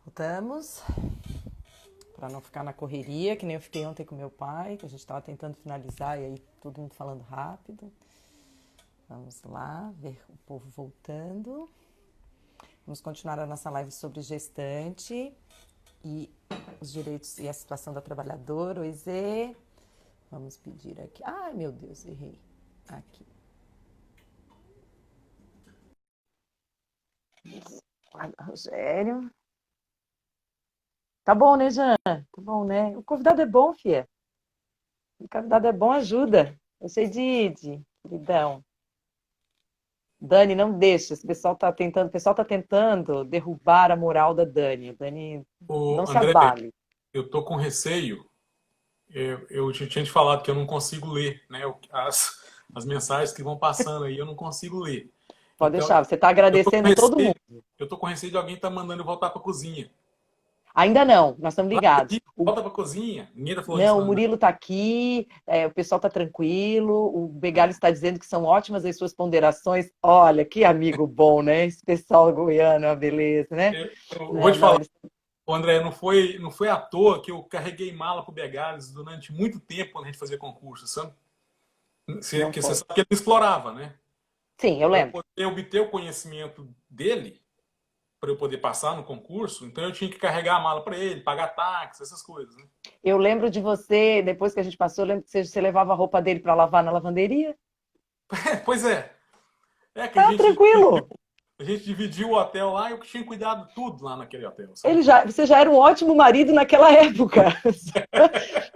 Voltamos, para não ficar na correria, que nem eu fiquei ontem com meu pai, que a gente estava tentando finalizar e aí todo mundo falando rápido. Vamos lá, ver o povo voltando. Vamos continuar a nossa live sobre gestante e os direitos e a situação da trabalhadora. Oi, Zê. Vamos pedir aqui. Ai, meu Deus, errei. Aqui. Rogério. Tá bom, né, Jean? Tá bom, né? O convidado é bom, fia. O convidado é bom, ajuda. Eu sei de queridão. Dani, não deixa. O pessoal tá tentando derrubar a moral da Dani. A Dani Ô, não se André, abale. eu tô com receio. Eu já tinha te falado que eu não consigo ler, né? As mensagens que vão passando aí, eu não consigo ler. Pode Então, deixar, você tá eu tô com agradecendo todo receio, mundo. eu tô com receio de alguém estar mandando eu voltar para a cozinha. Ainda não, nós estamos Vai ligados. aqui, volta para a cozinha. Ninguém tá falando isso, Não, o não, né? Murilo tá aqui, o pessoal tá tranquilo, o Begali está dizendo que são ótimas as suas ponderações. Olha, que amigo bom, né? Esse pessoal goiano, é uma beleza, né? Eu vou Não, te não, falar, eles... ô, André, não foi à toa que eu carreguei mala pro Begales durante muito tempo quando a gente fazia concurso, sabe? Não Porque você foi. sabe que ele explorava, né? Sim, eu Para eu lembro. poder obter o conhecimento dele, para eu poder passar no concurso, então eu tinha que carregar a mala para ele, pagar táxi, essas coisas, né? Eu lembro de você, depois que a gente passou, eu lembro que você levava a roupa dele para lavar na lavanderia. Pois é, é que Tá tranquilo. a gente dividiu o hotel lá e eu que tinha cuidado de tudo lá naquele hotel, sabe? Você já era um ótimo marido naquela época.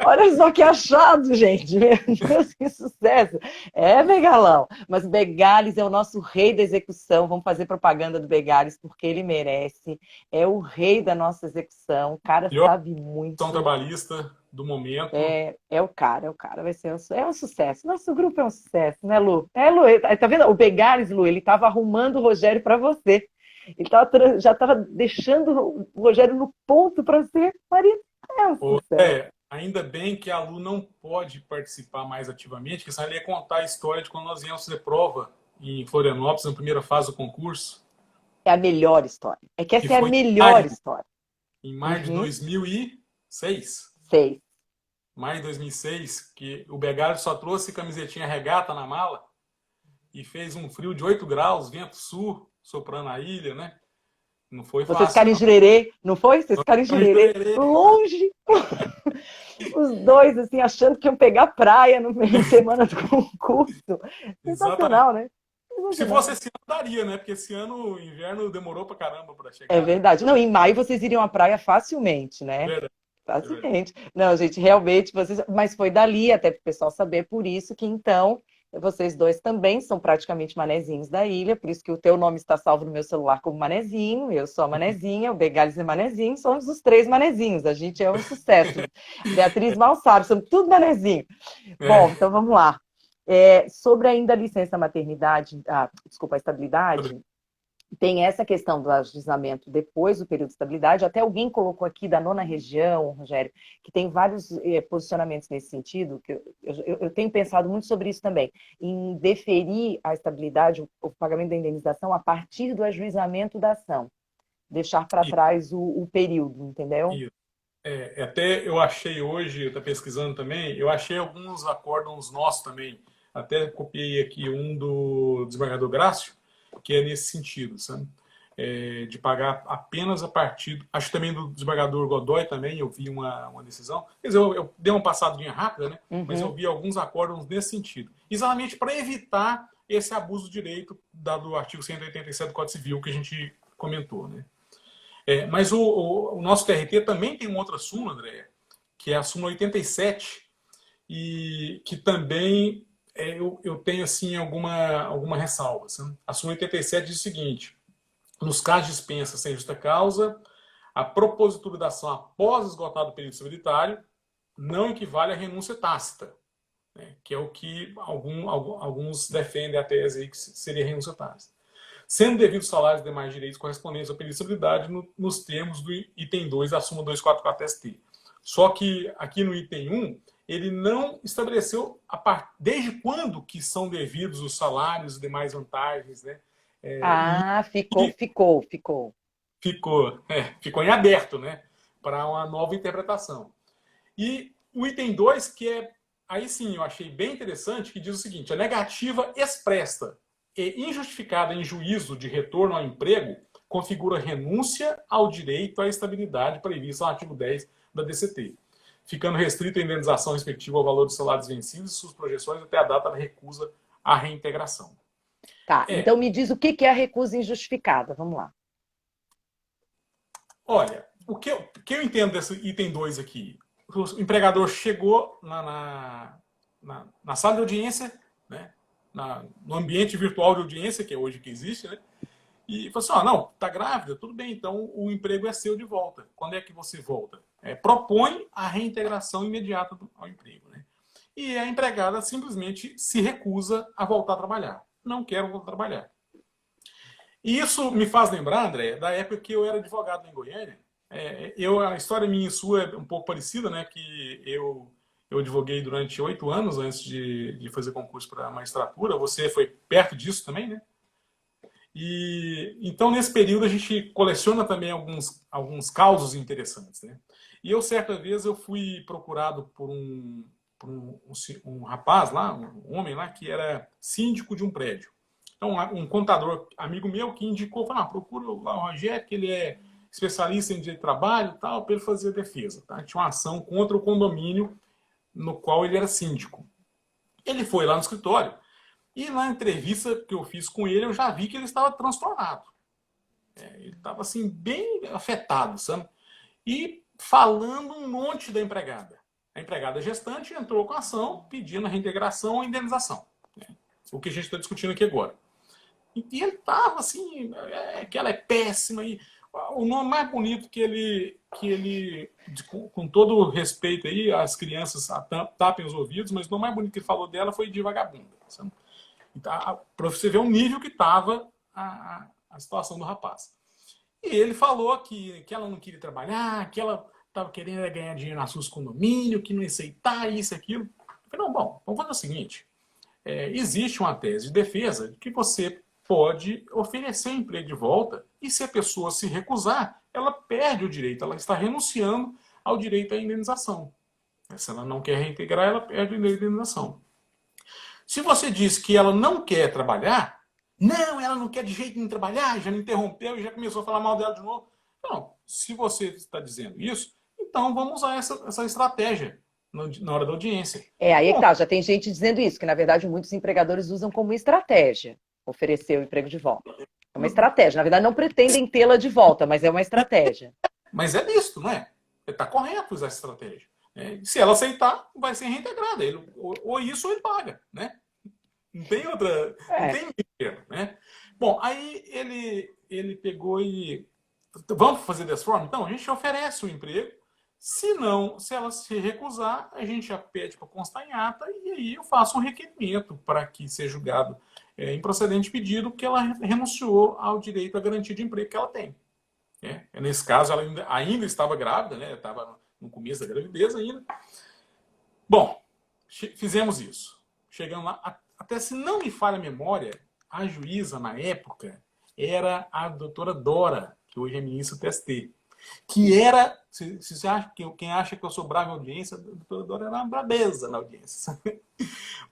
Olha só que achado, gente. Meu Deus, que sucesso. É, Begalão. Mas Begales é o nosso rei da execução. Vamos fazer propaganda do Begales porque ele merece. É o rei da nossa execução. O cara Melhor sabe ação muito. trabalhista do momento. É o cara, é o cara. Vai ser é um sucesso. Nosso grupo é um sucesso, né, Lu? É, Lu, tá vendo? O Begales, Lu, ele estava arrumando o Rogério para você. Ele já estava deixando o Rogério no ponto para ser marido. É um sucesso. Ainda bem que a Lu não pode participar mais ativamente, que senão ela ia contar a história de quando nós íamos fazer prova em Florianópolis, na primeira fase do concurso, É a melhor história. É que que essa é a foi melhor história. em maio de Uhum, 2006. sei. Maio de 2006, que o Begalho só trouxe camisetinha regata na mala e fez um frio de 8 graus, vento sul, soprando a ilha, né? Não foi Vocês fácil, ficaram em não. Jurerê, não foi? Vocês ficaram em Jurerê, longe, os dois, assim, achando que iam pegar praia no meio de semana do concurso. Exatamente. Sensacional, né? Se fosse Sensacional. esse ano, daria, né? Porque esse ano o inverno demorou pra caramba para É chegar, né? verdade. Não, em maio vocês iriam à praia facilmente, É né? verdade, é verdade. Facilmente. Não, gente, realmente vocês. Mas foi dali, até para o pessoal saber, por isso que então vocês dois também são praticamente manezinhos da ilha, por isso que o teu nome está salvo no meu celular como Manezinho, eu sou a Manezinha, o Begales é Manezinho, somos os três manezinhos, a gente é um sucesso. Beatriz mal sabe, somos tudo manezinho. Bom, É, então vamos lá. Sobre ainda a licença maternidade, desculpa, a estabilidade, tem essa questão do ajuizamento depois do período de estabilidade. Até alguém colocou aqui da nona região, Rogério, que tem vários posicionamentos nesse sentido, que eu tenho pensado muito sobre isso também, em deferir a estabilidade, o pagamento da indenização, a partir do ajuizamento da ação. Deixar para isso, trás o período, entendeu? isso. Até eu achei hoje, eu estou pesquisando também, eu achei alguns acórdãos nossos também. Até copiei aqui um do desembargador Grácio, que é nesse sentido, sabe? De pagar apenas a partir. Acho também do desembargador Godoy também, eu vi uma decisão. Quer dizer, eu dei uma passadinha rápida, né? Mas eu Uhum. vi alguns acórdãos nesse sentido. Exatamente para evitar esse abuso de direito dado o artigo 187 do Código Civil que a gente comentou, né? Mas o nosso TRT também tem uma outra súmula, Andréia, que é a súmula 87, e que também eu tenho assim alguma ressalva. Sabe? A súmula 87 diz o seguinte: nos casos de dispensa sem justa causa, a propositura da ação após esgotado o período estabilitário não equivale à renúncia tácita, né? Que é o que alguns defendem a tese aí que seria renúncia tácita, sendo devido salários e demais direitos correspondentes à permissibilidade nos termos do item 2 da súmula 244-ST. Só que aqui no item 1, ele não estabeleceu desde quando que são devidos os salários e demais vantagens, né? Ah, E ficou. ficou em aberto, né? Para uma nova interpretação. E o item 2, que aí sim eu achei bem interessante, que diz o seguinte: a negativa expressa e injustificada em juízo de retorno ao emprego configura renúncia ao direito à estabilidade prevista no artigo 10 da DCT, ficando restrita a indenização respectiva ao valor dos salários vencidos e suas projeções até a data da recusa à reintegração. Tá, então me diz o que é a recusa injustificada. Vamos lá. Olha, o que eu entendo desse item 2 aqui? O empregador chegou na sala de audiência, né? No ambiente virtual de audiência, que é hoje que existe, né? E falou assim: não, tá grávida, tudo bem, então o emprego é seu de volta. Quando é que você volta? Propõe a reintegração imediata ao emprego, né? E a empregada simplesmente se recusa a voltar a trabalhar. Não quero voltar a trabalhar. E isso me faz lembrar, André, da época que eu era advogado em Goiânia. A história minha e sua é um pouco parecida, né? Que eu advoguei durante 8 anos antes de fazer concurso para a magistratura. Você foi perto disso também, né? E então, nesse período, a gente coleciona também alguns causos interessantes, né? E eu, certa vez, eu fui procurado por um rapaz lá, um homem lá, que era síndico de um prédio. Então, um contador amigo meu que indicou, falou: procura lá o Rogério, que ele é especialista em direito de trabalho e tal, para ele fazer a defesa. Tá? Tinha uma ação contra o condomínio no qual ele era síndico. Ele foi lá no escritório e na entrevista que eu fiz com ele, eu já vi que ele estava transtornado. Ele estava assim, bem afetado, sabe? E falando um monte da empregada. A empregada gestante entrou com a ação pedindo a reintegração ou indenização. O que a gente está discutindo aqui agora. E ele estava assim, que ela é péssima. E o nome mais bonito que ele, com todo o respeito aí, as crianças tapem os ouvidos, mas o nome mais bonito que ele falou dela foi de vagabunda. Para você ver o nível que estava a situação do rapaz. E ele falou que ela não queria trabalhar, que ela estava querendo ganhar dinheiro na SUS condomínio, que não ia aceitar isso e aquilo. Eu falei: não, bom, vamos fazer o seguinte. Existe uma tese de defesa de que você pode oferecer emprego de volta e se a pessoa se recusar, ela perde o direito, ela está renunciando ao direito à indenização. Se ela não quer reintegrar, ela perde o direito à indenização. Se você diz que ela não quer trabalhar, não, ela não quer de jeito nenhum trabalhar, já me interrompeu e já começou a falar mal dela de novo. Não, se você está dizendo isso, então vamos usar essa estratégia na hora da audiência. Aí é que tá, já tem gente dizendo isso, que na verdade muitos empregadores usam como estratégia oferecer o emprego de volta. É uma estratégia. Na verdade, não pretendem tê-la de volta, mas é uma estratégia. Mas é lícito, não é? Está correto usar essa estratégia. Se ela aceitar, vai ser reintegrada. Ou isso ou ele paga, né? Não tem outra. Não tem dinheiro, né? Bom, aí ele pegou e. Vamos fazer dessa forma? Então, a gente oferece o emprego. Se ela se recusar, a gente já pede para constar em ata e aí eu faço um requerimento para que seja julgado improcedente pedido que ela renunciou ao direito à garantia de emprego que ela tem. Nesse caso, ela ainda estava grávida, né? Estava no começo da gravidez ainda. Bom, fizemos isso. Chegamos lá. Até se não me falha a memória, a juíza na época era a doutora Dora, que hoje é ministra do TST. Que era, se você acha, quem acha que eu sou bravo em audiência, a doutora Dora era uma brabeza na audiência.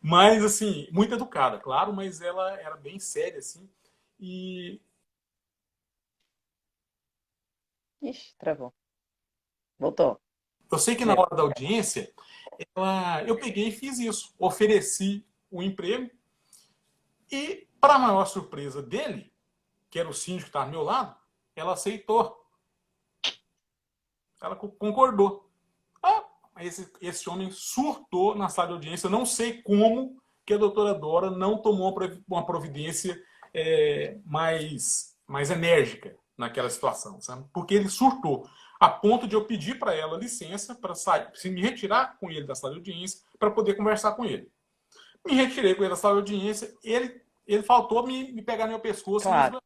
Mas, assim, muito educada, claro, mas ela era bem séria, assim. Ixi, travou. Voltou. Eu sei que na hora da audiência, eu peguei e fiz isso. Ofereci o emprego e, para a maior surpresa dele, que era o síndico que estava ao meu lado, ela aceitou. Ela concordou. Esse homem surtou na sala de audiência. Eu não sei como que a doutora Dora não tomou uma providência mais enérgica naquela situação, sabe? Porque ele surtou, a ponto de eu pedir para ela licença para me retirar com ele da sala de audiência para poder conversar com ele. Me retirei com ele da sala de audiência, ele faltou me pegar no meu pescoço. Claro.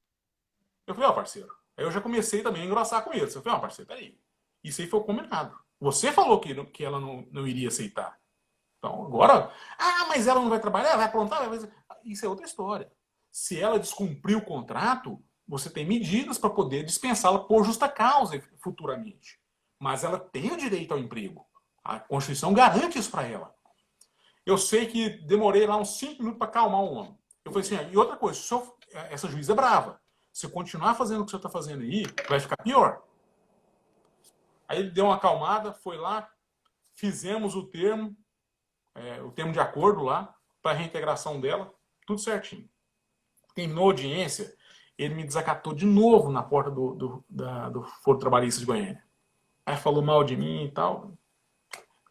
Eu falei: parceiro. Aí eu já comecei também a engrossar com ele. Eu falei: parceiro, peraí. Isso aí foi combinado. Você falou que ela não iria aceitar. Então, agora... mas ela não vai trabalhar, vai aprontar? Isso é outra história. Se ela descumprir o contrato, você tem medidas para poder dispensá-la por justa causa futuramente. Mas ela tem o direito ao emprego. A Constituição garante isso para ela. Eu sei que demorei lá uns 5 minutos para acalmar o homem. Eu falei assim, e outra coisa, essa juíza é brava. Se eu continuar fazendo o que o senhor está fazendo aí, vai ficar pior. Aí ele deu uma acalmada, foi lá, fizemos o termo de acordo lá, para a reintegração dela, tudo certinho. Terminou a audiência, ele me desacatou de novo na porta do Foro Trabalhista de Goiânia. Aí falou mal de mim e tal.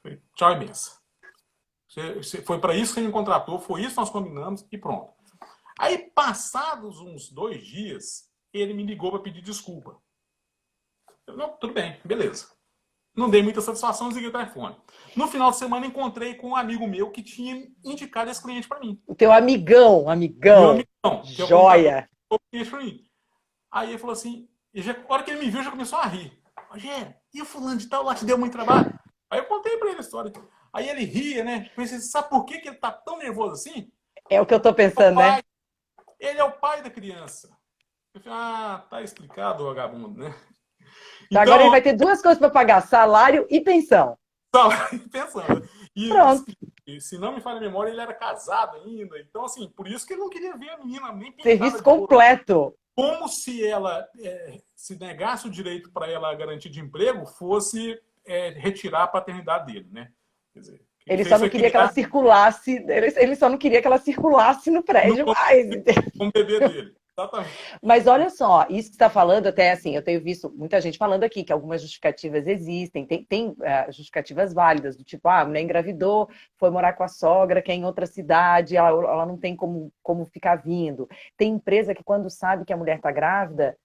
Falei, tchau e benção. Foi para isso que você me contratou, foi isso que nós combinamos e pronto. Aí, passados uns 2 dias, ele me ligou para pedir desculpa. Eu, não, tudo bem, beleza. Não dei muita satisfação, desliguei o telefone. No final de semana, encontrei com um amigo meu que tinha indicado esse cliente para mim. O teu amigão. Meu amigão. Joia. Aí ele falou assim, a hora que ele me viu, já começou a rir. Rogério, e o fulano de tal lá te deu muito trabalho? Aí eu contei para ele a história. Aí ele ria, né? Pensei, sabe por que ele tá tão nervoso assim? É o que eu tô pensando, né? Ele é o pai da criança. Eu falei, tá explicado, vagabundo, né? Então, agora ele vai ter 2 coisas para pagar, salário e pensão. Salário e pensão. E, pronto. Se não me falha a memória, ele era casado ainda. Então, assim, por isso que ele não queria ver a menina nem pintada. Serviço completo. Como se ela se negasse o direito para ela garantir de emprego, fosse retirar a paternidade dele, né? Quer dizer, ele só não queria que ela circulasse, ele só não queria que ela circulasse no prédio mais. Com o bebê dele. Exatamente. Mas olha só, isso que você está falando, até assim, eu tenho visto muita gente falando aqui que algumas justificativas existem, tem justificativas válidas, do tipo, a mulher engravidou, foi morar com a sogra, que é em outra cidade, ela não tem como ficar vindo. Tem empresa que quando sabe que a mulher está grávida,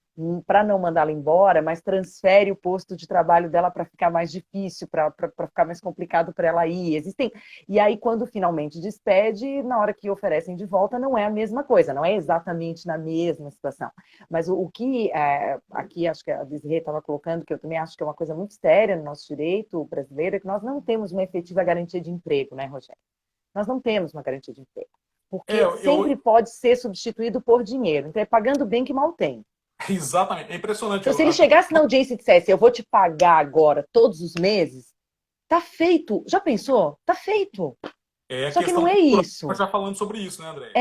para não mandá-la embora, mas transfere o posto de trabalho dela para ficar mais difícil, para ficar mais complicado para ela ir. Existem. E aí, quando finalmente despede, na hora que oferecem de volta, não é a mesma coisa, não é exatamente na mesma situação. Mas o que aqui, acho que a Desirê estava colocando, que eu também acho que é uma coisa muito séria no nosso direito brasileiro, é que nós não temos uma efetiva garantia de emprego, né, Rogério? Nós não temos uma garantia de emprego. Porque sempre pode ser substituído por dinheiro. Então, é pagando bem que mal tem. Exatamente, é impressionante. Então, se ele chegasse na audiência e dissesse, eu vou te pagar agora todos os meses, tá feito. Já pensou? Tá feito. Só que não é isso. Nós já falando sobre isso, né, André?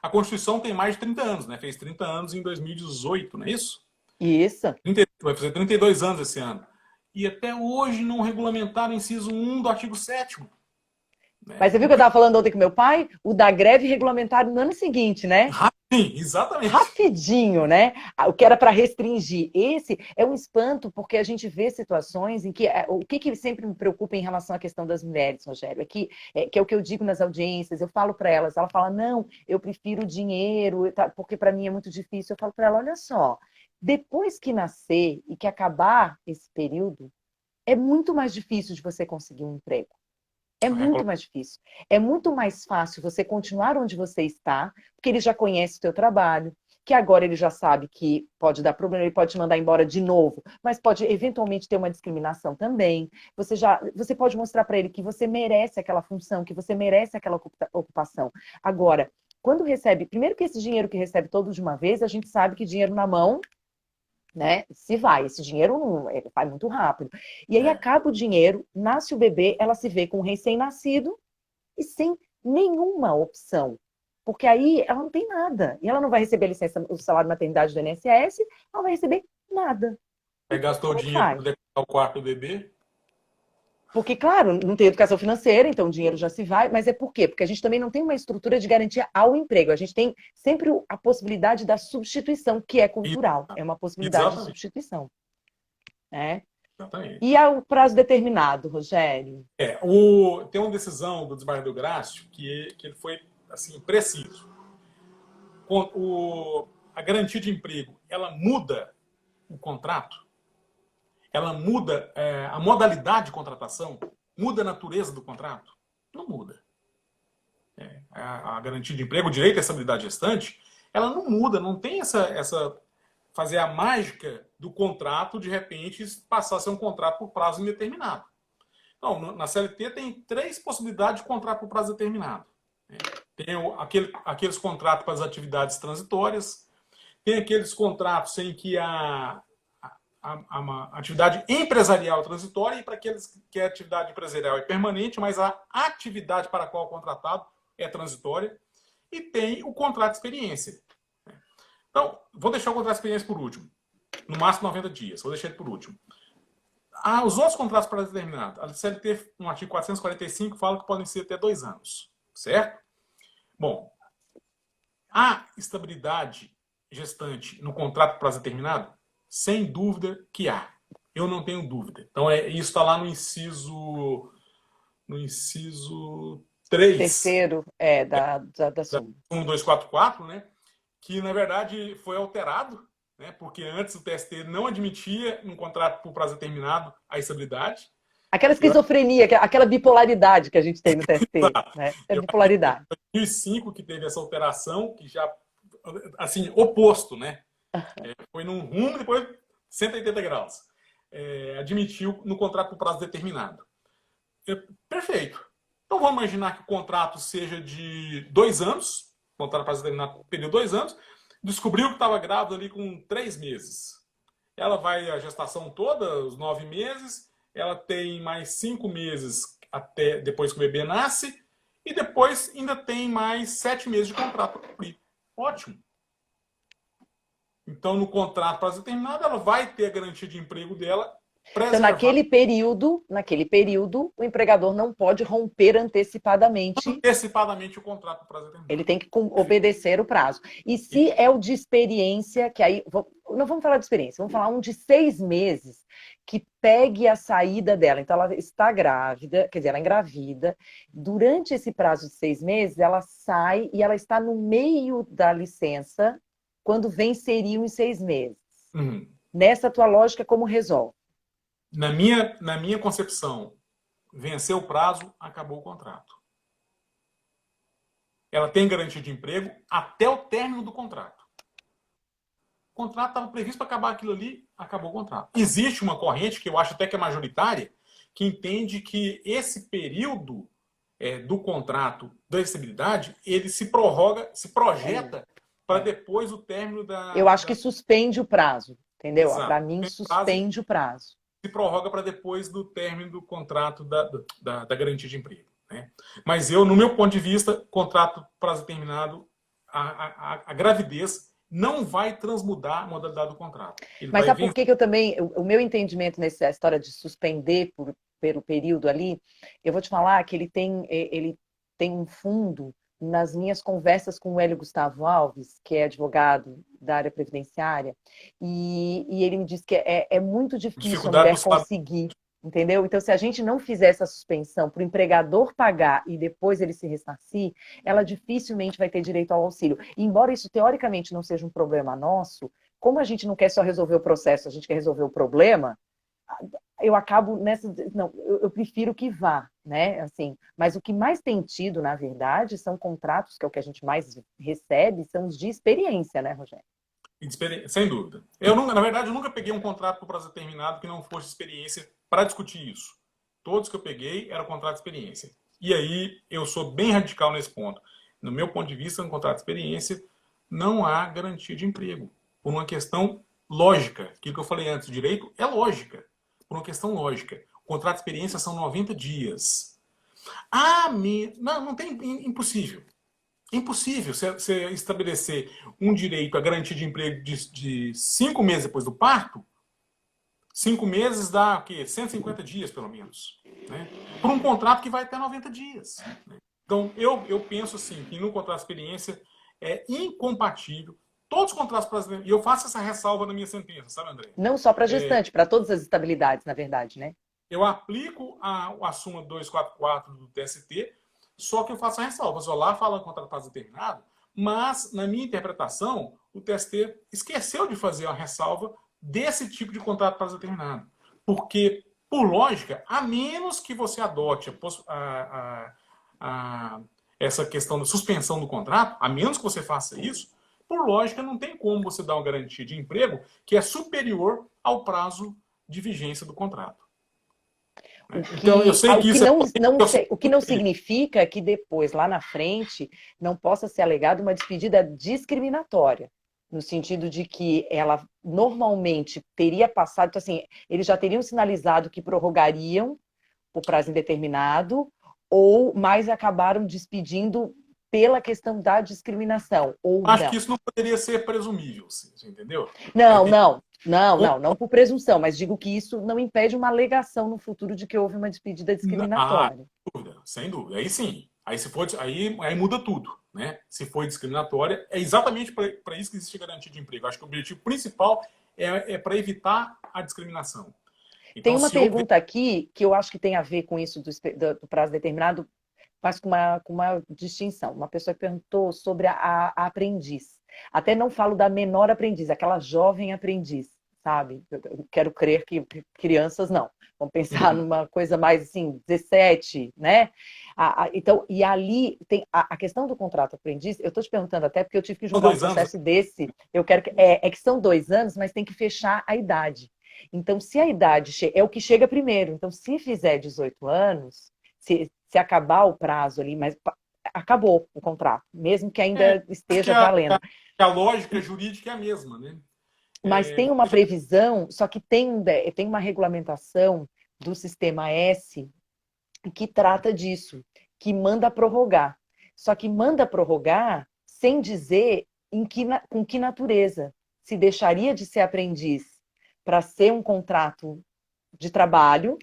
A Constituição tem mais de 30 anos, né? Fez 30 anos em 2018, não é isso? Isso. Vai fazer 32 anos esse ano. E até hoje não regulamentaram o inciso 1 do artigo 7º. Mas você viu que eu estava falando ontem com meu pai? O da greve regulamentaram no ano seguinte, né? Sim, exatamente. Rapidinho, né? O que era para restringir. Esse é um espanto, porque a gente vê situações em que... O que sempre me preocupa em relação à questão das mulheres, Rogério, que é o que eu digo nas audiências, eu falo para elas, ela fala, não, eu prefiro dinheiro, porque para mim é muito difícil. Eu falo para ela, olha só, depois que nascer e que acabar esse período, é muito mais difícil de você conseguir um emprego. É muito mais difícil. É muito mais fácil você continuar onde você está, porque ele já conhece o teu trabalho, que agora ele já sabe que pode dar problema, ele pode te mandar embora de novo, mas pode eventualmente ter uma discriminação também. Você pode mostrar para ele que você merece aquela função, que você merece aquela ocupação. Agora, quando recebe, primeiro que esse dinheiro que recebe todo de uma vez, a gente sabe que dinheiro na mão, né? Se vai, esse dinheiro não, ele vai muito rápido. E aí acaba o dinheiro, nasce o bebê, ela se vê com um recém-nascido e sem nenhuma opção. Porque aí ela não tem nada. E ela não vai receber licença, o salário de maternidade do INSS, ela não vai receber nada. Aí gastou dinheiro para decorar o quarto do bebê? Porque, claro, não tem educação financeira, então o dinheiro já se vai, mas é por quê? Porque a gente também não tem uma estrutura de garantia ao emprego. A gente tem sempre a possibilidade da substituição, que é cultural. É uma possibilidade de substituição. Exatamente. E ao prazo determinado, Rogério? Tem uma decisão do desembargador Grácio que ele foi assim, preciso. A garantia de emprego, ela muda o contrato? Ela muda a modalidade de contratação? Muda a natureza do contrato? Não muda. A garantia de emprego, o direito à estabilidade gestante, ela não muda, não tem fazer a mágica do contrato, de repente, passar a ser um contrato por prazo indeterminado. Então, na CLT tem 3 possibilidades de contrato por prazo determinado. Tem aqueles contratos para as atividades transitórias, tem aqueles contratos em que uma atividade empresarial transitória e para aqueles que a atividade empresarial é permanente, mas a atividade para a qual é contratado é transitória. E tem o contrato de experiência. Então, vou deixar o contrato de experiência por último. No máximo 90 dias. Vou deixar ele por último. Os outros contratos para determinado. A CLT, no artigo 445, fala que podem ser até 2 anos. Certo? Bom, a estabilidade gestante no contrato para prazo determinado? Sem dúvida que há. Eu não tenho dúvida. Então, isso está lá no inciso 3. Terceiro, da súmula. 1244, né? Que, na verdade, foi alterado, né? Porque antes o TST não admitia, num contrato por prazo determinado, a estabilidade. Aquela esquizofrenia, aquela bipolaridade que a gente tem no TST. Né? É bipolaridade. Em 2005 que teve essa alteração, que já, assim, oposto, né? Foi num rumo, depois 180 graus. Admitiu no contrato por prazo determinado. Perfeito. Então vamos imaginar que o contrato seja de 2 anos, contrato por prazo determinado, período 2 anos, descobriu que estava grávida ali com 3 meses. Ela vai a gestação toda, os 9 meses, ela tem mais 5 meses até depois que o bebê nasce, e depois ainda tem mais 7 meses de contrato para cumprir. Ótimo. Então, no contrato prazo determinado, ela vai ter a garantia de emprego dela preservada. Então, naquele período, o empregador não pode romper antecipadamente O contrato prazo determinado. Ele tem que obedecer o prazo. E se é o de experiência, que aí... Não vamos falar de experiência, vamos falar um de 6 meses, que pegue a saída dela. Então, ela está grávida, quer dizer, ela engravida. Durante esse prazo de 6 meses, ela sai e ela está no meio da licença, quando venceriam os 6 meses. Uhum. Nessa tua lógica, como resolve? Na minha concepção, venceu o prazo, acabou o contrato. Ela tem garantia de emprego até o término do contrato. O contrato estava previsto para acabar aquilo ali, acabou o contrato. Existe uma corrente, que eu acho até que é majoritária, que entende que esse período do contrato da estabilidade, ele se projeta para depois o término da... Eu acho que suspende o prazo, entendeu? Para mim, suspende o prazo. Se prorroga para depois do término do contrato da garantia de emprego. Né? Mas no meu ponto de vista, contrato prazo determinado, a gravidez não vai transmudar a modalidade do contrato. Mas sabe por que eu também... O meu entendimento nessa história de suspender pelo período ali, eu vou te falar que ele tem um fundo nas minhas conversas com o Hélio Gustavo Alves, que é advogado da área previdenciária, e ele me disse que é muito difícil a mulher conseguir, entendeu? Então, se a gente não fizer essa suspensão para o empregador pagar e depois ele se ressarcir, ela dificilmente vai ter direito ao auxílio. E, embora isso teoricamente não seja um problema nosso, como a gente não quer só resolver o processo, a gente quer resolver o problema, eu acabo nessa... Não, eu prefiro que vá, né? Assim, mas o que mais tem tido, na verdade, são contratos, que é o que a gente mais recebe, são os de experiência, né, Rogério? Sem dúvida. Na verdade, eu nunca peguei um contrato por prazo determinado que não fosse experiência para discutir isso. Todos que eu peguei eram contrato de experiência. E aí, eu sou bem radical nesse ponto. No meu ponto de vista, no contrato de experiência, não há garantia de emprego. Por uma questão lógica. Aquilo que eu falei antes, o direito é lógica. Por uma questão lógica. O contrato de experiência são 90 dias. Não tem... Impossível. Impossível você estabelecer um direito à garantia de emprego de 5 meses depois do parto. 5 meses dá o quê? 150 dias, pelo menos. Né? Por um contrato que vai até 90 dias. Né? Então, eu penso assim, que no contrato de experiência é incompatível. Todos os contratos brasileiros, e eu faço essa ressalva na minha sentença, sabe, André? Não só para gestante, para todas as estabilidades, na verdade, né? Eu aplico a súmula 244 do TST, só que eu faço a ressalva. Só lá fala contrato prazo determinado, mas, na minha interpretação, o TST esqueceu de fazer a ressalva desse tipo de contrato prazo determinado. Porque, por lógica, a menos que você adote essa questão da suspensão do contrato, a menos que você faça isso, por lógica, não tem como você dar uma garantia de emprego que é superior ao prazo de vigência do contrato. Então, eu sei que isso o que não significa que depois, lá na frente, não possa ser alegada uma despedida discriminatória. no sentido de que ela normalmente teria passado, então assim, eles já teriam sinalizado que prorrogariam o prazo indeterminado, ou mais acabaram despedindo pela questão da discriminação, ou Acho que não. isso não poderia ser presumível, você entendeu? Aí Não, tem não, não, não, não por presunção, mas digo que isso não impede uma alegação no futuro de que houve uma despedida ah, discriminatória. sem dúvida, sem dúvida. Aí sim. Aí se for, aí muda tudo, né? Se for discriminatória, é exatamente para isso que existe a garantia de emprego. Acho que o objetivo principal é para evitar a discriminação. Tem Então, uma se houver. pergunta aqui que eu acho que tem a ver com isso do prazo determinado, mas com uma distinção. Uma pessoa que perguntou sobre a aprendiz. Até não falo da menor aprendiz, aquela jovem aprendiz, sabe? Eu quero crer que crianças não. Vamos pensar numa coisa mais assim, 17, né? Então, e ali tem a questão do contrato aprendiz, eu estou te perguntando até porque eu tive que São julgar um 2 anos. processo desse, eu quero é que são 2 anos, mas tem que fechar a idade. Então, se a idade é o que chega primeiro, então se fizer 18 anos, se acabar o prazo ali, mas acabou o contrato, mesmo que É, ainda acho que esteja valendo. a lógica jurídica é a mesma, né? Mas É, tem uma previsão, só que tem uma regulamentação do sistema S que trata disso, que manda prorrogar. Só que manda prorrogar sem dizer com que natureza. Se deixaria de ser aprendiz para ser um contrato de trabalho,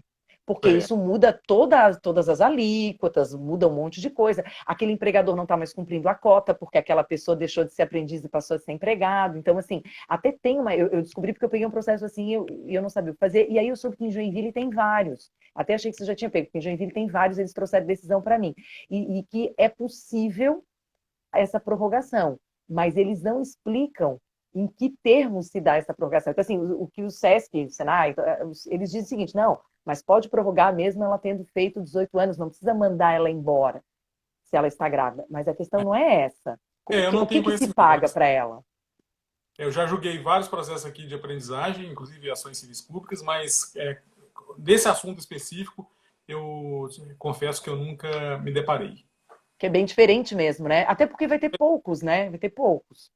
porque é, isso muda todas as alíquotas, muda um monte de coisa. Aquele empregador não está mais cumprindo a cota, porque aquela pessoa deixou de ser aprendiz e passou a ser empregado. Então, assim, até tem uma. Eu descobri porque eu peguei um processo assim e eu não sabia o que fazer. E aí eu soube que em Joinville tem vários. Até achei que você já tinha pego, porque em Joinville tem vários, eles trouxeram decisão para mim. E que é possível essa prorrogação, mas eles não explicam em que termos se dá essa prorrogação. Então, assim, o que o SESC, o Senai, eles dizem o seguinte, não, mas pode prorrogar mesmo ela tendo feito 18 anos, não precisa mandar ela embora se ela está grávida. Mas a questão não é essa. O eu que, não o que, tenho que se conhecimento. paga para ela? Eu já julguei vários processos aqui de aprendizagem, inclusive ações civis públicas, mas desse assunto específico, eu confesso que eu nunca me deparei. Que é bem diferente mesmo, né? Até porque vai ter poucos, né? Vai ter poucos.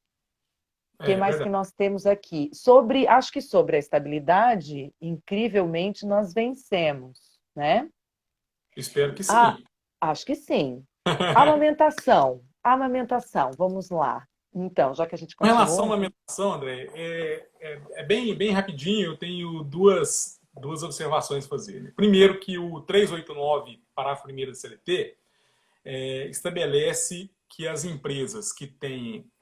O que É mais que verdade. nós temos aqui? Acho que sobre a estabilidade, incrivelmente, nós vencemos, né? Espero que Ah, sim. acho que sim. Amamentação. Amamentação, vamos lá. Então, já que a gente Com relação à continuou. alimentação, André, bem rapidinho, eu tenho duas observações a fazer. Né? Primeiro, que o 389, parágrafo 1º da CLT, estabelece que as empresas que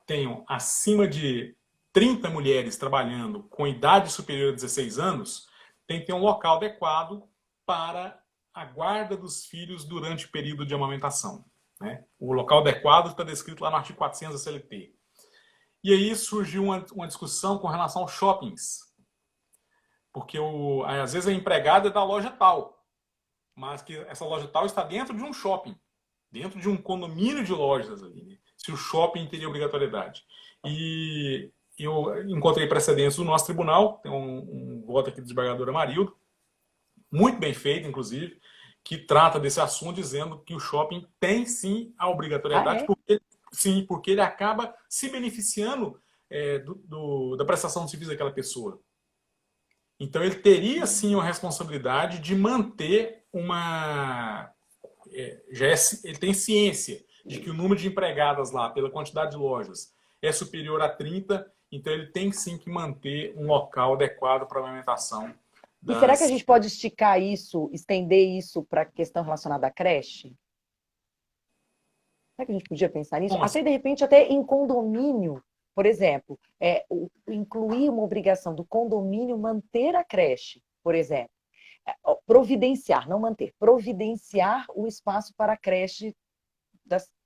tenham acima de 30 mulheres trabalhando com idade superior a 16 anos têm que ter um local adequado para a guarda dos filhos durante o período de amamentação. Né? O local adequado está descrito lá no artigo 400 da CLT. E aí surgiu uma discussão com relação aos shoppings. Porque às vezes a empregada é da loja tal, mas que essa loja tal está dentro de um shopping, dentro de um condomínio de lojas ali, né? Se o shopping teria obrigatoriedade. E eu encontrei precedentes do nosso tribunal, tem um voto aqui do desembargador Amarildo, muito bem feito, inclusive, que trata desse assunto, dizendo que o shopping tem sim a Ah, obrigatoriedade, é? porque ele acaba se beneficiando da prestação de serviço daquela pessoa. Então ele teria sim a responsabilidade de manter uma. Ele tem ciência de que o número de empregadas lá, pela quantidade de lojas, é superior a 30, então ele tem sim que manter um local adequado para a alimentação E será que a das. gente pode esticar isso, estender isso para a questão relacionada à creche? Será que a gente podia pensar nisso? Como assim? Até, de repente, até em condomínio, por exemplo, incluir uma obrigação do condomínio manter a creche, por exemplo. Providenciar, não manter, providenciar o espaço para a creche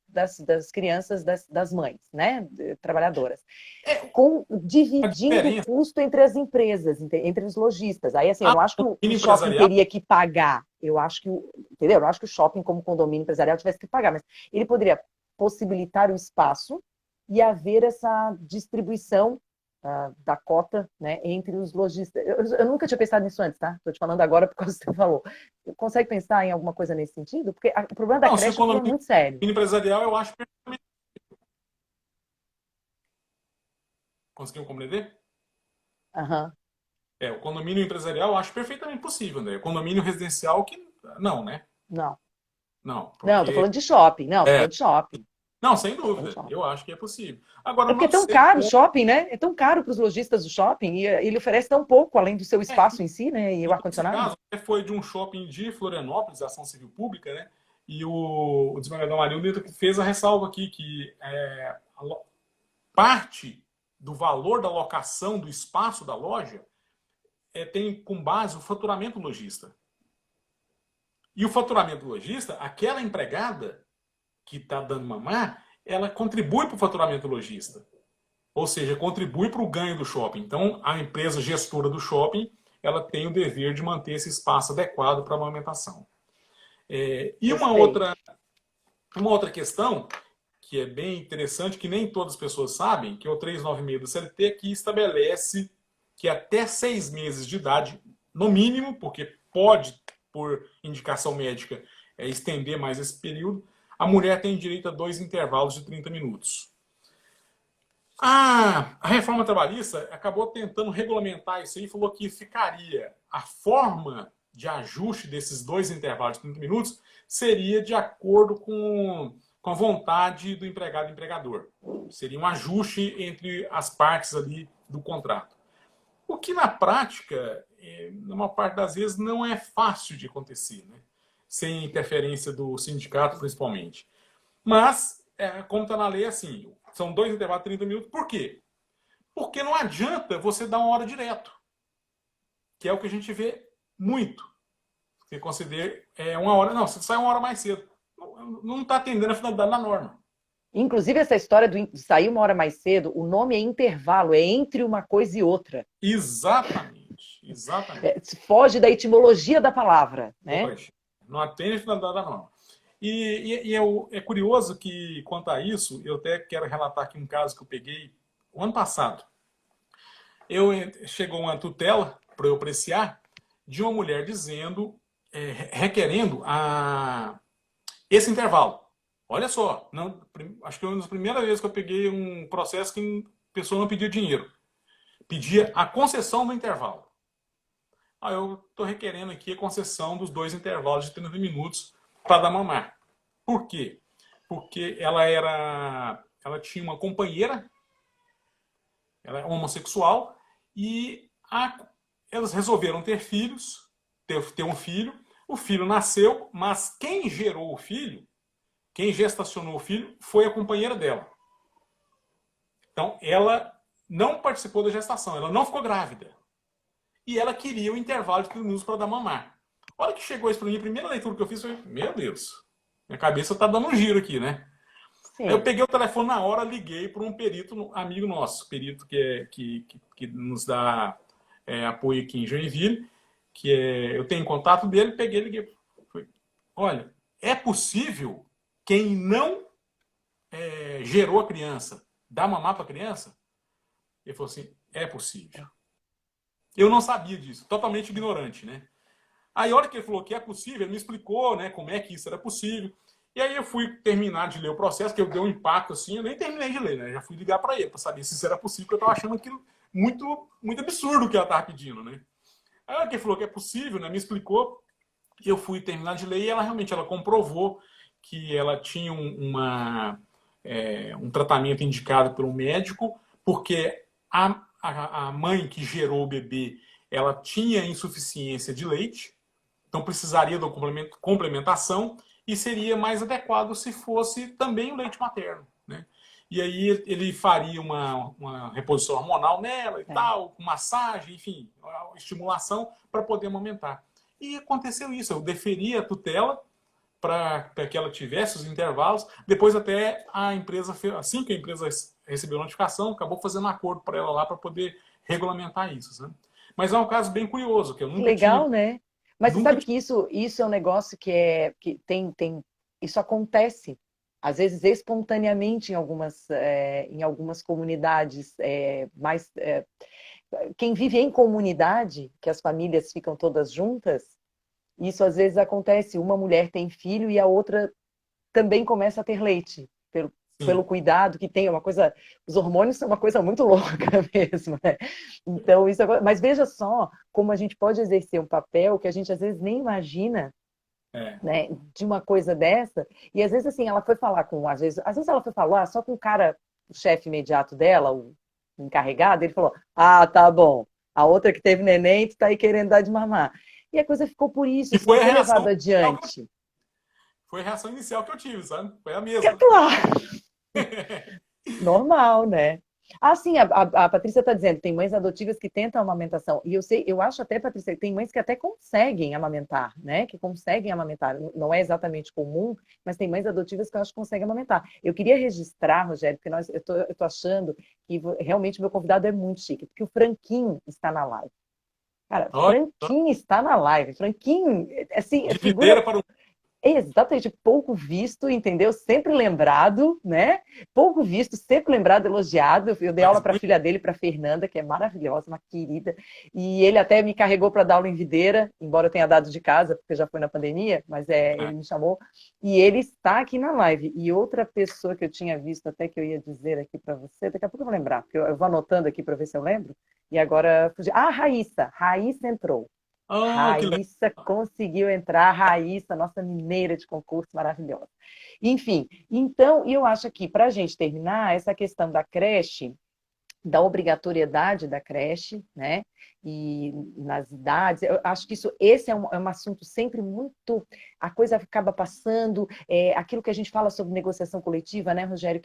das crianças, das mães, né, trabalhadoras, A dividindo o diferença. custo entre as empresas, entre os lojistas. Aí, assim, eu Ah, não acho que o o condomínio shopping empresarial. teria que pagar, eu acho que, entendeu? Eu não acho que o shopping, como condomínio empresarial, tivesse que pagar, mas ele poderia possibilitar o espaço e haver essa distribuição da cota, né, entre os lojistas. Eu nunca tinha pensado nisso antes, tá? Estou te falando agora por causa do que você falou. Consegue pensar em alguma coisa nesse sentido? Porque o problema da Não, se o creche é um problema condomínio muito sério. empresarial, eu acho. Conseguiu compreender? Aham. O condomínio empresarial eu acho perfeitamente possível, né? O condomínio residencial que não, né? Não. Não, Não, tô porque falando de shopping. Não, tô é, falando de shopping. não, sem Tô falando de dúvida. shopping. Eu acho que é possível. Agora É eu porque é não tão sei caro o como shopping, né? É tão caro para os lojistas do shopping e ele oferece tão pouco, além do seu é. espaço em si, né? E o Esse ar-condicionado. caso foi de um shopping de Florianópolis, ação civil pública, né? E o desembargador Marildo fez a ressalva aqui que parte do valor da locação do espaço da loja tem com base o faturamento do lojista. E o faturamento do lojista, aquela empregada que está dando mamar, ela contribui para o faturamento do lojista. Ou seja, contribui para o ganho do shopping. Então, a empresa gestora do shopping, ela tem o dever de manter esse espaço adequado para a amamentação. E Perfeito. uma outra questão, que é bem interessante, que nem todas as pessoas sabem, que é o 396 do CLT, que estabelece que até 6 meses de idade, no mínimo, porque pode, por indicação médica, estender mais esse período, a mulher tem direito a 2 intervalos de 30 minutos. A reforma trabalhista acabou tentando regulamentar isso aí e falou que ficaria a forma de ajuste desses 2 intervalos de 30 minutos seria de acordo com a vontade do empregado e empregador. Seria um ajuste entre as partes ali do contrato. O que na prática, na maior parte das vezes, não é fácil de acontecer, né? Sem interferência do sindicato, principalmente. Mas, como está na lei, assim, são 2 intervalos de 30 minutos. Por quê? Porque não adianta você dar uma hora direto, que é o que a gente vê muito. Você considera uma hora. Não, você sai uma hora mais cedo. Não está atendendo a finalidade da norma. Inclusive, essa história de sair uma hora mais cedo, o nome é intervalo, é entre uma coisa e outra. Exatamente. Exatamente. Foge da etimologia da palavra, né? Hoje. Não atende a finalidade da norma. É curioso que, quanto a isso, eu até quero relatar aqui um caso que eu peguei o ano passado. Chegou uma tutela para eu apreciar de uma mulher dizendo, requerendo esse intervalo. Olha só, não, acho que foi uma das primeiras vezes que eu peguei um processo que a pessoa não pedia dinheiro. Pedia a concessão do intervalo. Eu estou requerendo aqui a concessão dos 2 intervalos de 30 minutos para dar mamar. Por quê? Porque ela tinha uma companheira, ela é homossexual, e elas resolveram ter filhos, ter um filho. O filho nasceu, mas quem gerou o filho, quem gestacionou o filho, foi a companheira dela. Então, ela não participou da gestação, ela não ficou grávida. E ela queria o intervalo de 30 minutos para dar mamar. A hora que chegou isso para mim, a primeira leitura que eu fiz foi: meu Deus, minha cabeça está dando um giro aqui, né? Aí eu Sim. peguei o telefone na hora, liguei para um perito, amigo nosso, perito que nos dá apoio aqui em Joinville, eu tenho contato dele, peguei e liguei. Olha, é possível quem não gerou a criança dar mamar para a criança? Ele falou assim: é possível. Eu não sabia disso, totalmente ignorante, né? Aí, a hora que ele falou que é possível, ele me explicou, né, como é que isso era possível. E aí eu fui terminar de ler o processo, que eu dei um impacto assim, eu nem terminei de ler, né? Já fui ligar para ele para saber se isso era possível, porque eu estava achando aquilo muito, muito absurdo o que ela estava pedindo, né? Aí a hora que ele falou que é possível, né, me explicou, eu fui terminar de ler e ela realmente comprovou que ela tinha um tratamento indicado por um médico, porque a mãe que gerou o bebê, ela tinha insuficiência de leite, então precisaria da complementação e seria mais adequado se fosse também o leite materno, né? E aí ele faria uma reposição hormonal nela e tal, com massagem, enfim, estimulação para poder amamentar. E aconteceu isso, eu deferi a tutela para que ela tivesse os intervalos. Depois até a empresa, assim que a empresa recebeu a notificação, acabou fazendo um acordo para ela lá para poder regulamentar isso, né? Mas é um caso bem curioso, que eu Que nunca tinha, legal, né? Mas você nunca sabe que isso é um negócio que isso acontece, às vezes espontaneamente em algumas comunidades quem vive em comunidade, que as famílias ficam todas juntas, isso às vezes acontece, uma mulher tem filho e a outra também começa a ter leite, pelo sim. cuidado que tem, é uma coisa, os hormônios são uma coisa muito louca mesmo, né? Então, mas veja só como a gente pode exercer um papel que a gente às vezes nem imagina, É. né, de uma coisa dessa, e às vezes assim, ela foi falar com, às vezes ela foi falar só com o cara, o chefe imediato dela, o encarregado, ele falou: "Ah, tá bom. A outra que teve neném, tu tá aí querendo dar de mamar". E a coisa ficou por isso, E isso não foi a foi reação levado inicial que eu adiante. foi a reação inicial que eu tive, sabe? Foi a Que é mesma. claro, normal, né? Ah, sim, a Patrícia está dizendo, tem mães adotivas que tentam a amamentação. E eu sei, eu acho até, Patrícia, que tem mães que até conseguem amamentar, né? Que conseguem amamentar. Não é exatamente comum, mas tem mães adotivas que eu acho que conseguem amamentar. Eu queria registrar, Rogério, porque eu tô achando que realmente o meu convidado é muito chique, porque o Franquinho está na live. Cara, Olha, Franquinho está na live. Franquinho, assim, é de figura videira para o. exatamente, pouco visto, entendeu? Sempre lembrado, né? Pouco visto, sempre lembrado, elogiado. Eu dei aula Mas para a muito. filha dele, para Fernanda, que é maravilhosa, uma querida. E ele até me carregou para dar aula em Videira, embora eu tenha dado de casa, porque já foi na pandemia, mas ele me chamou. E ele está aqui na live. E outra pessoa que eu tinha visto, até que eu ia dizer aqui para você, daqui a pouco eu vou lembrar, porque eu vou anotando aqui para ver se eu lembro. E agora fugi. Ah, Raíssa. Raíssa entrou. Ah, que legal. Raíssa conseguiu entrar, Raíssa, nossa mineira de concurso maravilhosa. Enfim, então, e eu acho que para a gente terminar, essa questão da creche, da obrigatoriedade da creche, né? E nas idades, eu acho que esse é um assunto sempre muito. A coisa acaba passando, aquilo que a gente fala sobre negociação coletiva, né, Rogério?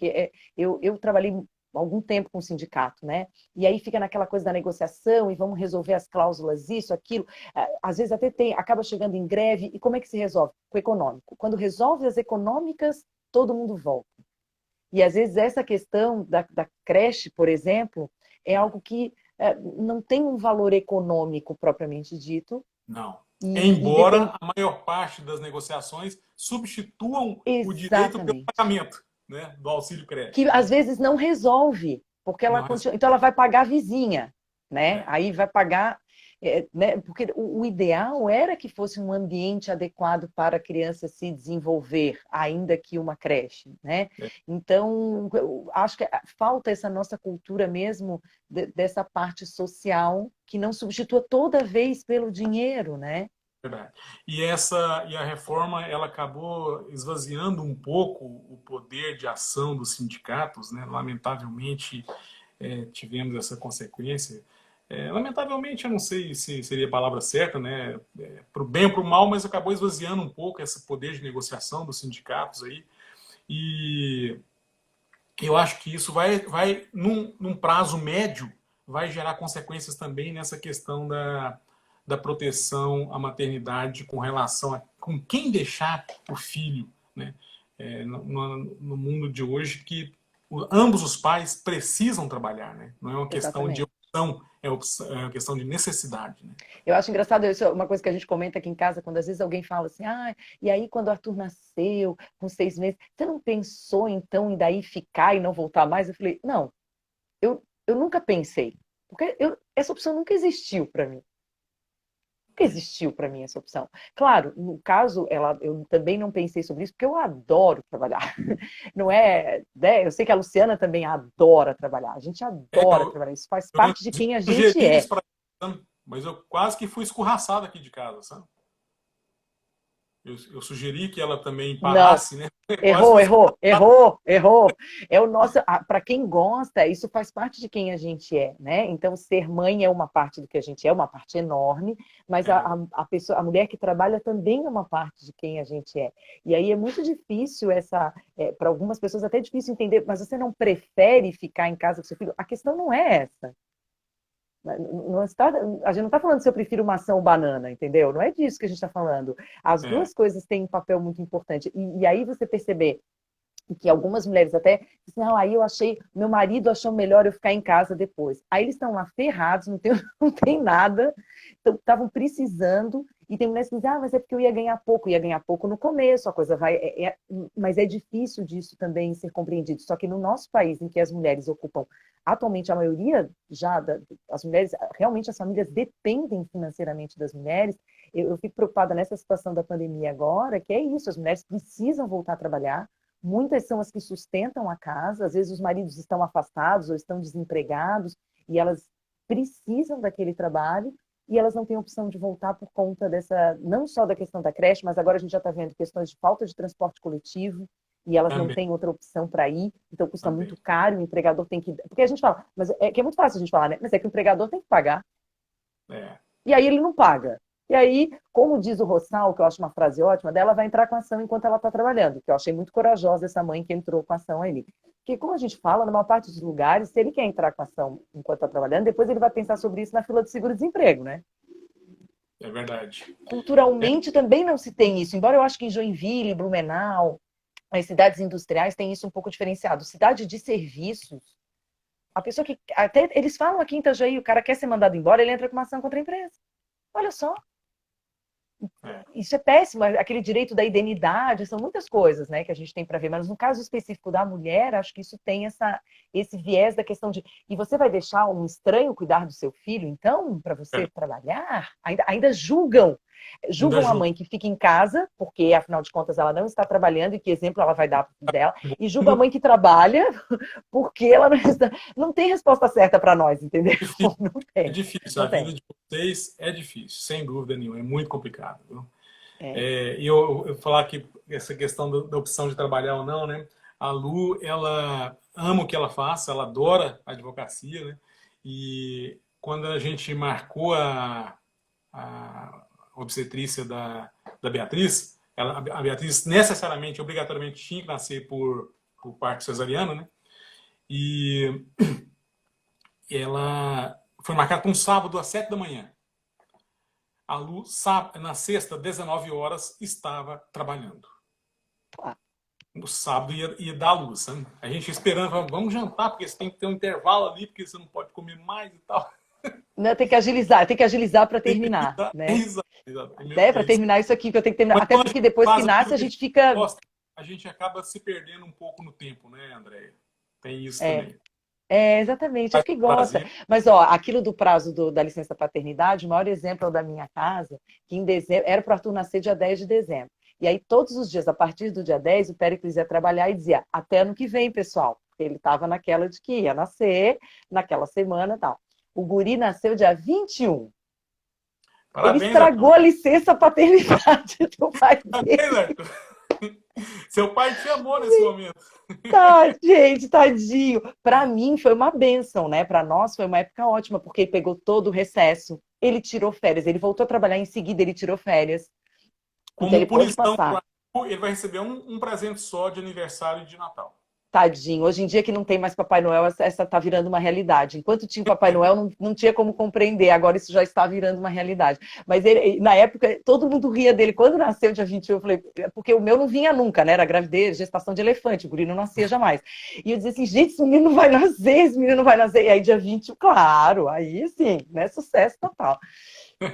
Eu trabalhei algum tempo com o sindicato, né? E aí fica naquela coisa da negociação e vamos resolver as cláusulas, isso, aquilo. Às vezes até acaba chegando em greve, e como é que se resolve? Com o econômico. Quando resolve as econômicas, todo mundo volta. E às vezes essa questão da creche, por exemplo, é algo que não tem um valor econômico propriamente dito, Não. e Embora depende. a maior parte das negociações substituam o direito pelo Exatamente. pagamento, né, do auxílio Que creche, às né? vezes não resolve, porque ela Não continua. resolve. Então ela vai pagar a vizinha, né? É, Aí vai pagar, né? Porque o ideal era que fosse um ambiente adequado para a criança se desenvolver, ainda que uma creche, né? é Então eu acho que falta essa nossa cultura mesmo dessa parte social que não substitua toda vez pelo dinheiro, né? verdade. E a reforma ela acabou esvaziando um pouco o poder de ação dos sindicatos, né? Lamentavelmente tivemos essa consequência. Lamentavelmente, eu não sei se seria a palavra certa, né? Para o bem ou para o mal, mas acabou esvaziando um pouco esse poder de negociação dos sindicatos aí. E eu acho que isso vai num prazo médio, vai gerar consequências também nessa questão da proteção à maternidade com relação a com quem deixar o filho, né? No mundo de hoje que ambos os pais precisam trabalhar, né? Não é uma questão de Exatamente. opção, é uma questão de necessidade, né? Eu acho engraçado, isso é uma coisa que a gente comenta aqui em casa, quando às vezes alguém fala assim, e aí quando o Arthur nasceu, com 6 meses, você não pensou então em daí ficar e não voltar mais? Eu falei, não, eu nunca pensei, porque essa opção nunca existiu para mim. Nunca existiu para mim essa opção. Claro, no caso, eu também não pensei sobre isso, porque eu adoro trabalhar. Não é, né? Eu sei que a Luciana também adora trabalhar. A gente adora Eu, trabalhar. Isso faz eu parte de inclusive quem a gente sugeri é. isso para mas eu quase que fui escorraçado aqui de casa, sabe? Eu sugeri que ela também Não, parasse, né? Quase errou, fui errou, escorraçado. errou, errou. É o nosso, para quem gosta, isso faz parte de quem a gente é, né? Então, ser mãe é uma parte do que a gente é, uma parte enorme, mas É verdade. a pessoa, a mulher que trabalha também é uma parte de quem a gente é. E aí é muito difícil para algumas pessoas até é difícil entender, mas você não prefere ficar em casa com seu filho? A questão não é essa. Não está, a gente não está falando se eu prefiro maçã ou banana, entendeu? Não é disso que a gente está falando. As É, duas coisas têm um papel muito importante. E aí você perceber que algumas mulheres até dizem, não, aí eu achei, meu marido achou melhor eu ficar em casa depois. Aí eles estão lá ferrados, não tem, não tem nada, estavam precisando, e tem mulheres que dizem, mas é porque eu ia ganhar pouco no começo, a coisa vai. Mas é difícil disso também ser compreendido. Só que no nosso país, em que as mulheres ocupam atualmente a maioria as mulheres, realmente as famílias dependem financeiramente das mulheres. Eu fico preocupada nessa situação da pandemia agora, que é isso, as mulheres precisam voltar a trabalhar, muitas são as que sustentam a casa, às vezes os maridos estão afastados ou estão desempregados, e elas precisam daquele trabalho, e elas não têm opção de voltar por conta dessa, não só da questão da creche, mas agora a gente já está vendo questões de falta de transporte coletivo, e elas não Também, têm outra opção para ir, então custa também. muito caro, o empregador tem que... Porque a gente fala, mas é que é muito fácil a gente falar, né? Mas é que o empregador tem que pagar. É, E aí ele não paga. E aí, como diz o Rossal, que eu acho uma frase ótima, dela vai entrar com a ação enquanto ela está trabalhando, que eu achei muito corajosa essa mãe que entrou com a ação aí. Porque, como a gente fala, na maior parte dos lugares, se ele quer entrar com a ação enquanto está trabalhando, depois ele vai pensar sobre isso na fila de seguro-desemprego, né? é verdade. Culturalmente também não se tem isso, embora eu acho que em Joinville, Blumenau, as cidades industriais têm isso um pouco diferenciado. Cidade de serviços, a pessoa que... Até eles falam aqui em Itajaí, o cara quer ser mandado embora, ele entra com uma ação contra a empresa. Olha só. É. Isso é péssimo, aquele direito da indenidade, são muitas coisas, né, que a gente tem para ver, mas no caso específico da mulher, acho que isso tem esse viés da questão de, e você vai deixar um estranho cuidar do seu filho, então, para você trabalhar? Ainda julgam Ainda a julgo. mãe que fica em casa, porque afinal de contas ela não está trabalhando, e que exemplo ela vai dar para o filho dela, e julga a mãe que trabalha, porque ela não tem resposta certa para nós, entendeu? Não É tem. difícil, Não a vida tem. de vocês é difícil, sem dúvida nenhuma, é muito complicado. Viu? É. E eu falar que essa questão da opção de trabalhar ou não, né? A Lu, ela ama o que ela faz, ela adora a advocacia, né? E quando a gente marcou a obstetrícia da Beatriz, a Beatriz necessariamente, obrigatoriamente tinha que nascer por parto cesariano, né? E ela foi marcada para um sábado às 7 da manhã. A Lu, na sexta, 19 horas, estava trabalhando. No sábado ia dar a luz. Sabe? A gente esperando, vamos jantar, porque você tem que ter um intervalo ali, porque você não pode comer mais e tal. Não, tem que agilizar para terminar, É né? exato, exato. Né? Para terminar isso aqui que eu tenho que terminar. Mas Até quando a porque gente depois que faz nasce aquilo a que a gente gente fica. gosta, a gente acaba se perdendo um pouco no tempo, né, Andréia? Tem isso É, também. exatamente, é Faz porque gosta. prazer. Mas, ó, aquilo do prazo da licença paternidade, o maior exemplo é o da minha casa, que em dezembro, era para o Arthur nascer dia 10 de dezembro. E aí, todos os dias, a partir do dia 10, o Péricles ia trabalhar e dizia, até ano que vem, pessoal. Porque ele estava naquela de que ia nascer, naquela semana e tal. O guri nasceu dia 21. Ele Parabéns, estragou Arthur. a licença paternidade do pai Parabéns, dele. Arthur. Seu pai te amou nesse momento. Tá, gente, tadinho. Para mim foi uma bênção, né? Para nós foi uma época ótima, porque ele pegou todo o recesso. Ele tirou férias, ele voltou a trabalhar em seguida, ele tirou férias. Então ele Como pôde punição, passar. ele vai receber um presente só de aniversário e de Natal. Tadinho. Hoje em dia que não tem mais Papai Noel, essa tá virando uma realidade. Enquanto tinha o Papai Noel, não tinha como compreender. Agora isso já está virando uma realidade. Mas ele, na época, todo mundo ria dele. Quando nasceu dia 21, eu falei, porque o meu não vinha nunca, né? Era gravidez, gestação de elefante, o guri não nascia jamais. E eu dizia assim, gente, esse menino não vai nascer, esse menino não vai nascer. E aí, dia 20, claro, aí sim, né? Sucesso total.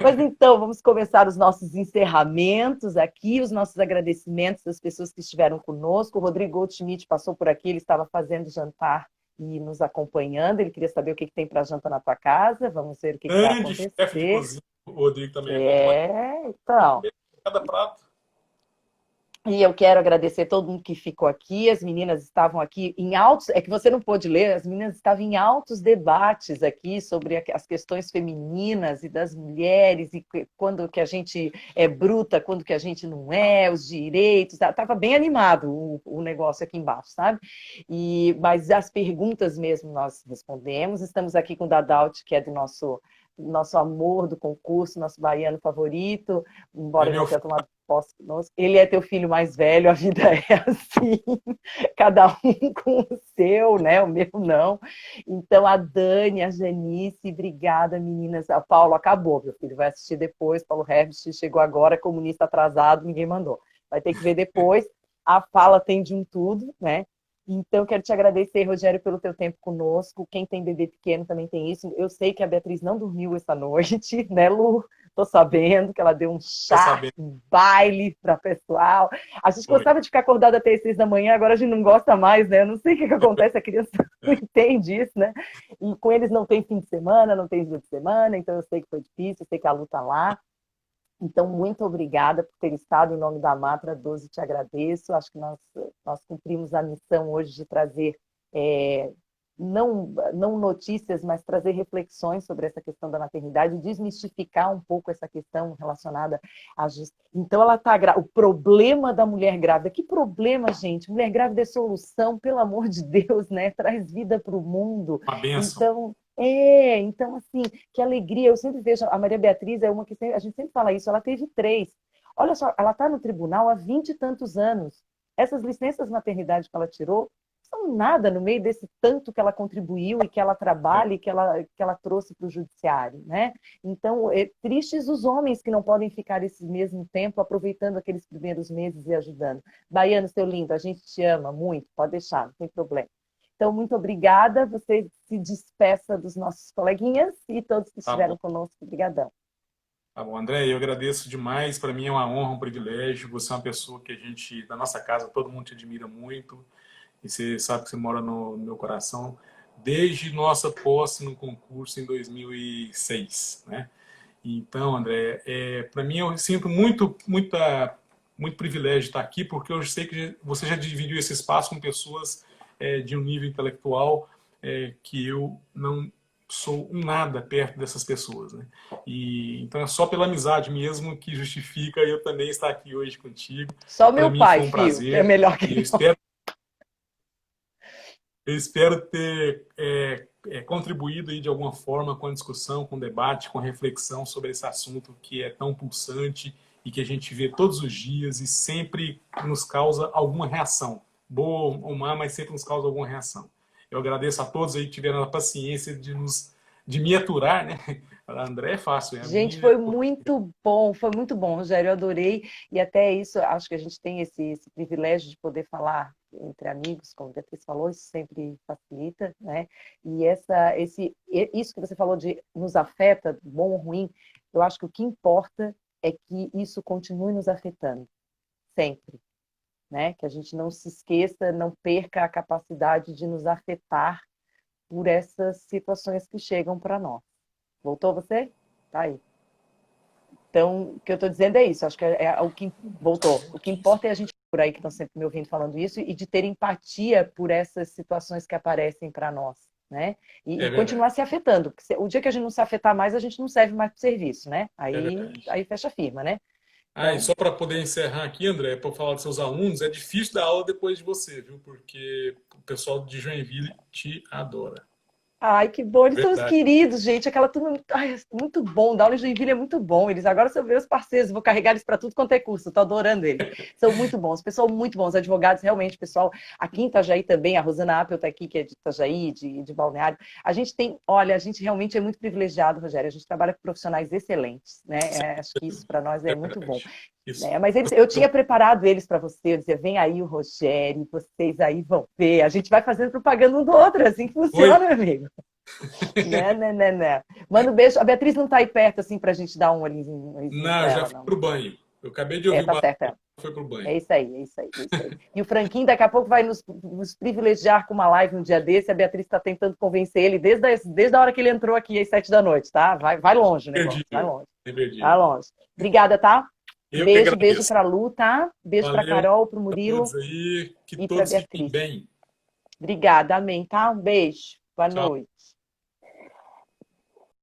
Mas então, vamos começar os nossos encerramentos aqui, os nossos agradecimentos das pessoas que estiveram conosco. O Rodrigo Goldschmidt passou por aqui, ele estava fazendo jantar e nos acompanhando. Ele queria saber o que tem para janta na tua casa. Vamos ver o que vai Grande chefe de acontecer. cozinha, o Rodrigo também acompanha Então. cada prato. E eu quero agradecer todo mundo que ficou aqui. As meninas estavam aqui em altos... É que você não pôde ler, as meninas estavam em altos debates aqui sobre as questões femininas e das mulheres, e quando que a gente é bruta, quando que a gente não é, os direitos. Estava bem animado o negócio aqui embaixo, sabe? Mas as perguntas mesmo nós respondemos. Estamos aqui com o Dadaut, que é do nosso amor do concurso, nosso baiano favorito, embora ele não tenha tomado posse conosco. Ele é teu filho mais velho, a vida é assim, cada um com o seu, né? O meu não. Então, a Dani, a Janice, obrigada, meninas. A Paulo, acabou, meu filho, vai assistir depois. Paulo Herbst chegou agora, comunista atrasado, ninguém mandou. Vai ter que ver depois. A fala tem de um tudo, né? Então, quero te agradecer, Rogério, pelo teu tempo conosco. Quem tem bebê pequeno também tem isso. Eu sei que a Beatriz não dormiu essa noite, né, Lu? Tô sabendo que ela deu um chá, um baile para pessoal. A gente gostava de ficar acordada até as 6 da manhã, agora a gente não gosta mais, né? Eu não sei o que acontece, a criança não entende isso, né? E com eles não tem fim de semana, não tem dia de semana, então eu sei que foi difícil, eu sei que a Lu tá lá. Então, muito obrigada por ter estado em nome da Matra 12, te agradeço. Acho que nós cumprimos a missão hoje de trazer, é, não notícias, mas trazer reflexões sobre essa questão da maternidade, desmistificar um pouco essa questão relacionada à justiça. Então, ela está o problema da mulher grávida. Que problema, gente? Mulher grávida é solução, pelo amor de Deus, né? Traz vida para o mundo. Uma bênção. Então, assim, que alegria. Eu sempre vejo, a Maria Beatriz é uma que a gente sempre fala isso, ela teve 3. Olha só, ela está no tribunal há 20 e tantos anos. Essas licenças maternidade que ela tirou são nada no meio desse tanto que ela contribuiu e que ela trabalha e que ela trouxe para o judiciário, né? Então, tristes os homens que não podem ficar esse mesmo tempo aproveitando aqueles primeiros meses e ajudando. Baiano, seu lindo, a gente te ama muito, pode deixar, não tem problema. Então, muito obrigada. Você se despeça dos nossos coleguinhas e todos que estiveram conosco. Obrigadão. Tá bom, André, eu agradeço demais. Para mim é uma honra, um privilégio. Você é uma pessoa que a gente, da nossa casa, todo mundo te admira muito. E você sabe que você mora no meu coração desde nossa posse no concurso em 2006, né? Então, André, para mim eu sinto muito privilégio de estar aqui, porque eu sei que você já dividiu esse espaço com pessoas de um nível intelectual que eu não sou um nada perto dessas pessoas, né? E então é só pela amizade mesmo que justifica eu também estar aqui hoje contigo. Só Para meu mim pai, foi um filho, prazer. é melhor que E eu espero ter contribuído aí de alguma forma com a discussão, com o debate, com a reflexão sobre esse assunto que é tão pulsante e que a gente vê todos os dias e sempre nos causa alguma reação. Boa ou má, mas sempre nos causa alguma reação. Eu agradeço a todos aí que tiveram a paciência de me aturar, né? A André é fácil, Gente, foi muito bom, Rogério, eu adorei. E até isso, acho que a gente tem esse privilégio de poder falar entre amigos, como a Beatriz falou, isso sempre facilita, né? E isso que você falou de nos afeta, bom ou ruim, eu acho que o que importa é que isso continue nos afetando, sempre, né? Que a gente não se esqueça, não perca a capacidade de nos afetar por essas situações que chegam para nós. Voltou você? Tá aí. Então, o que eu estou dizendo é isso. Acho que é o que voltou. O que importa é a gente por aí que estão sempre me ouvindo falando isso e de ter empatia por essas situações que aparecem para nós, né? E continuar se afetando. Porque o dia que a gente não se afetar mais, a gente não serve mais para o serviço, né? Aí fecha a firma, né? Então... e só para poder encerrar aqui, André, para falar dos seus alunos, é difícil dar aula depois de você, viu? Porque o pessoal de Joinville te adora. Ai, que bom, eles são os queridos, gente. Aquela turma, muito bom. Dar aula em Joinville é muito bom. Eles agora são meus parceiros, vou carregar eles para tudo quanto é curso. Estou adorando eles. São muito bons, pessoal muito bons, advogados realmente, pessoal. Aqui em Itajaí também, a Rosana Appel está aqui, que é de Itajaí, de Balneário. A gente a gente realmente é muito privilegiado, Rogério. A gente trabalha com profissionais excelentes, né? Acho que isso para nós é muito bom. Mas eu tinha preparado eles para você, eu dizia, vem aí o Rogério, vocês aí vão ver, a gente vai fazendo propaganda um do outro, assim que funciona, meu amigo. Né. Manda um beijo, a Beatriz não está aí perto, assim, para a gente dar um olhinho. Não, já fui pro banho, eu acabei de ouvir tá certo, foi pro banho. É isso aí. E o Franquinho daqui a pouco vai nos privilegiar com uma live um dia desse, a Beatriz está tentando convencer ele desde a hora que ele entrou aqui às 7 da noite, tá? Vai longe o negócio, vai longe. Vai longe. Obrigada, tá? Beijo pra Lu, tá? Beijo pra Carol, pro Murilo aí, que e todos pra Beatriz. Fiquem bem. Obrigada, amém, tá? Um beijo. Boa noite.